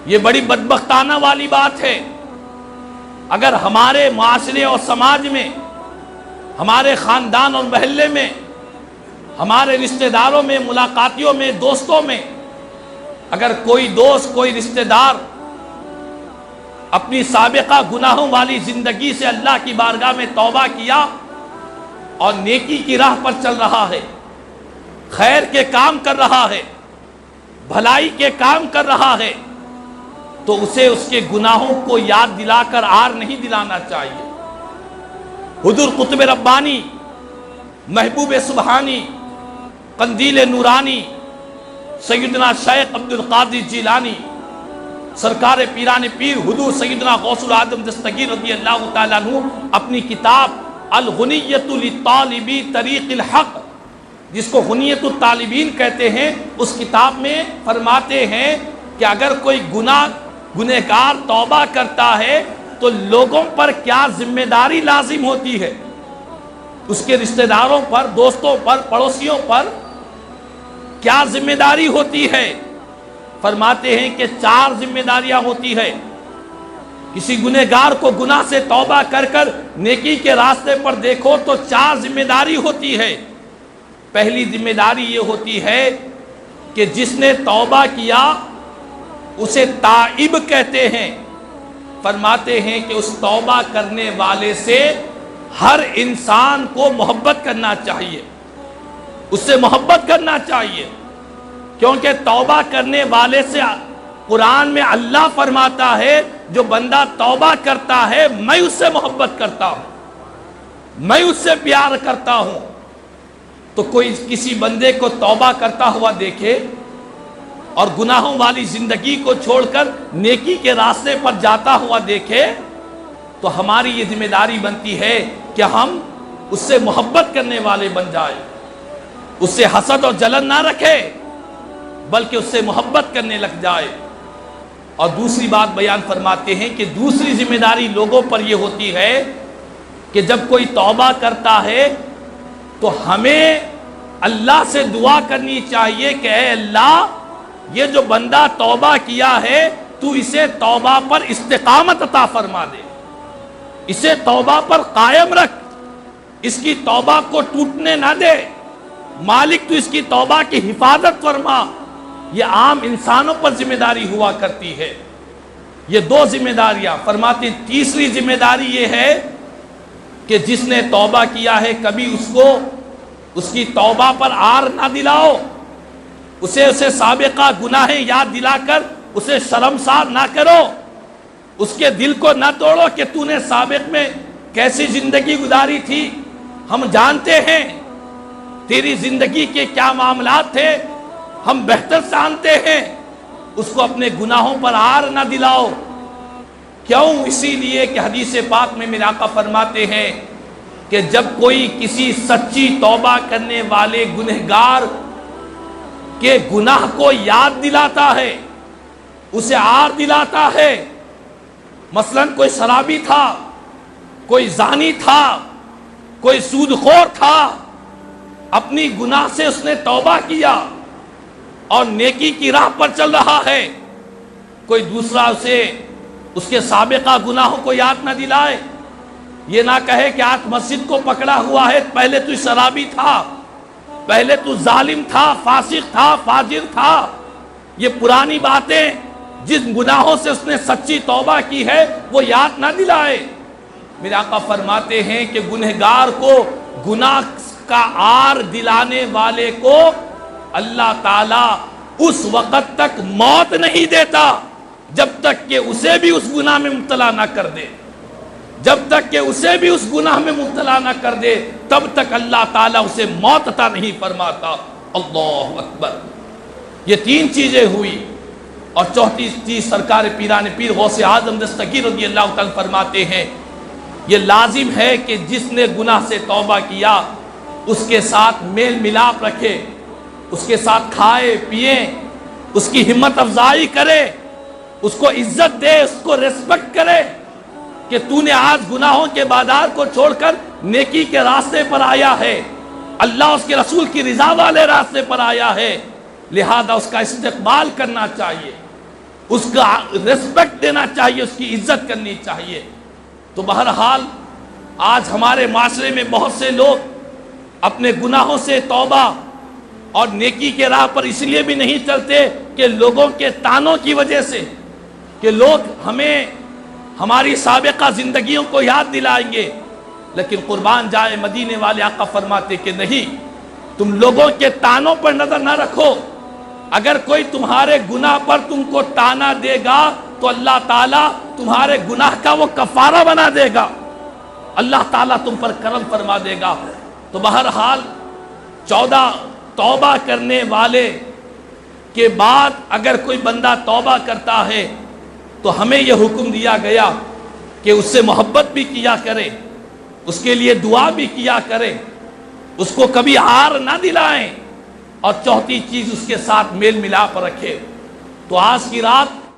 یہ بڑی بدبختانہ والی بات ہے اگر ہمارے معاشرے اور سماج میں، ہمارے خاندان اور محلے میں، ہمارے رشتہ داروں میں، ملاقاتیوں میں، دوستوں میں، اگر کوئی دوست، کوئی رشتہ دار اپنی سابقہ گناہوں والی زندگی سے اللہ کی بارگاہ میں توبہ کیا اور نیکی کی راہ پر چل رہا ہے، خیر کے کام کر رہا ہے، بھلائی کے کام کر رہا ہے، تو اسے اس کے گناہوں کو یاد دلا کر آر نہیں دلانا چاہیے۔ حضور قطب ربانی، محبوب سبحانی، قندیل نورانی، سیدنا شیخ عبد القادر جیلانی، سرکار پیران پیر حضور سیدنا غوث العظم دستگیر رضی اللہ تعالیٰ عنہ اپنی کتاب الغنیۃ لطالبی طریق الحق، جس کو غنیۃ الطالبین کہتے ہیں، اس کتاب میں فرماتے ہیں کہ اگر کوئی گنہگار توبہ کرتا ہے تو لوگوں پر کیا ذمہ داری لازم ہوتی ہے، اس کے رشتہ داروں پر، دوستوں پر، پڑوسیوں پر کیا ذمہ داری ہوتی ہے۔ فرماتے ہیں کہ 4 ذمہ داریاں ہوتی ہے۔ کسی گنہگار کو گناہ سے توبہ کر کر نیکی کے راستے پر دیکھو تو 4 ذمہ داری ہوتی ہے۔ پہلی ذمہ داری یہ ہوتی ہے کہ جس نے توبہ کیا اسے تائب کہتے ہیں۔ فرماتے ہیں کہ اس توبہ کرنے والے سے ہر انسان کو محبت کرنا چاہیے، اس سے محبت کرنا چاہیے، کیونکہ توبہ کرنے والے سے قرآن میں اللہ فرماتا ہے جو بندہ توبہ کرتا ہے میں اس سے محبت کرتا ہوں، میں اس سے پیار کرتا ہوں۔ تو کوئی کسی بندے کو توبہ کرتا ہوا دیکھے اور گناہوں والی زندگی کو چھوڑ کر نیکی کے راستے پر جاتا ہوا دیکھے تو ہماری یہ ذمہ داری بنتی ہے کہ ہم اس سے محبت کرنے والے بن جائیں، اس سے حسد اور جلن نہ رکھے بلکہ اس سے محبت کرنے لگ جائے۔ اور دوسری بات بیان فرماتے ہیں کہ دوسری ذمہ داری لوگوں پر یہ ہوتی ہے کہ جب کوئی توبہ کرتا ہے تو ہمیں اللہ سے دعا کرنی چاہیے کہ اے اللہ، یہ جو بندہ توبہ کیا ہے تو اسے توبہ پر استقامت عطا فرما دے، اسے توبہ پر قائم رکھ، اس کی توبہ کو ٹوٹنے نہ دے، مالک تو اس کی توبہ کی حفاظت فرما۔ یہ عام انسانوں پر ذمہ داری ہوا کرتی ہے۔ یہ 2 ذمہ داریاں فرماتے ہیں۔ تیسری ذمہ داری یہ ہے کہ جس نے توبہ کیا ہے کبھی اس کو اس کی توبہ پر آر نہ دلاؤ، اسے سابقہ گناہیں یاد دلا کر اسے شرمسار نہ کرو، اس کے دل کو نہ توڑو کہ تو نے سابق میں کیسی زندگی گزاری تھی، ہم جانتے ہیں تیری زندگی کے کیا معاملات تھے، ہم بہتر جانتے ہیں، اس کو اپنے گناہوں پر آر نہ دلاؤ۔ کیوں؟ اسی لیے کہ حدیث پاک میں میرے آقا فرماتے ہیں کہ جب کوئی کسی سچی توبہ کرنے والے گنہگار کے گناہ کو یاد دلاتا ہے، اسے آر دلاتا ہے، مثلا کوئی شرابی تھا، کوئی زانی تھا، کوئی سود خور تھا، اپنی گناہ سے اس نے توبہ کیا اور نیکی کی راہ پر چل رہا ہے، کوئی دوسرا اسے اس کے سابقہ گناہوں کو یاد نہ دلائے، یہ نہ کہے کہ آج مسجد کو پکڑا ہوا ہے، پہلے تو شرابی تھا، پہلے تو ظالم تھا، فاسق تھا، فاجر تھا، یہ پرانی باتیں جن گناہوں سے اس نے سچی توبہ کی ہے وہ یاد نہ دلائے۔ میرے آقا فرماتے ہیں کہ گنہگار کو گناہ کا آر دلانے والے کو اللہ تعالیٰ اس وقت تک موت نہیں دیتا جب تک کہ اسے بھی اس گناہ میں مبتلا نہ کر دے، جب تک کہ اسے بھی اس گناہ میں مبتلا نہ کر دے تب تک اللہ تعالیٰ اسے موت عطا نہیں فرماتا۔ اللہ اکبر۔ یہ 3 چیزیں ہوئی، اور چوتھی چیز سرکار پیران پیر غوث اعظم دستگیر رضی اللہ تعالیٰ فرماتے ہیں یہ لازم ہے کہ جس نے گناہ سے توبہ کیا اس کے ساتھ میل ملاپ رکھے، اس کے ساتھ کھائے پیے، اس کی ہمت افزائی کرے، اس کو عزت دے، اس کو ریسپیکٹ کرے کہ تو نے آج گناہوں کے بازار کو چھوڑ کر نیکی کے راستے پر آیا ہے، اللہ اس کے رسول کی رضا والے راستے پر آیا ہے، لہذا اس کا استقبال کرنا چاہیے، اس کا ریسپیکٹ دینا چاہیے، اس کی عزت کرنی چاہیے۔ تو بہرحال آج ہمارے معاشرے میں بہت سے لوگ اپنے گناہوں سے توبہ اور نیکی کے راہ پر اس لیے بھی نہیں چلتے کہ لوگوں کے طعنوں کی وجہ سے، کہ لوگ ہمیں ہماری سابقہ زندگیوں کو یاد دلائیں گے، لیکن قربان جائے مدینے والے آقا فرماتے کہ نہیں، تم لوگوں کے طعنوں پر نظر نہ رکھو۔ اگر کوئی تمہارے گناہ پر تم کو طعنہ دے گا تو اللہ تعالیٰ تمہارے گناہ کا وہ کفارہ بنا دے گا، اللہ تعالیٰ تم پر کرم فرما دے گا۔ تو بہرحال 14 توبہ کرنے والے کے بعد اگر کوئی بندہ توبہ کرتا ہے تو ہمیں یہ حکم دیا گیا کہ اس سے محبت بھی کیا کرے، اس کے لیے دعا بھی کیا کرے، اس کو کبھی ہار نہ دلائیں، اور چوتھی چیز اس کے ساتھ میل ملاپ رکھے۔ تو آج کی رات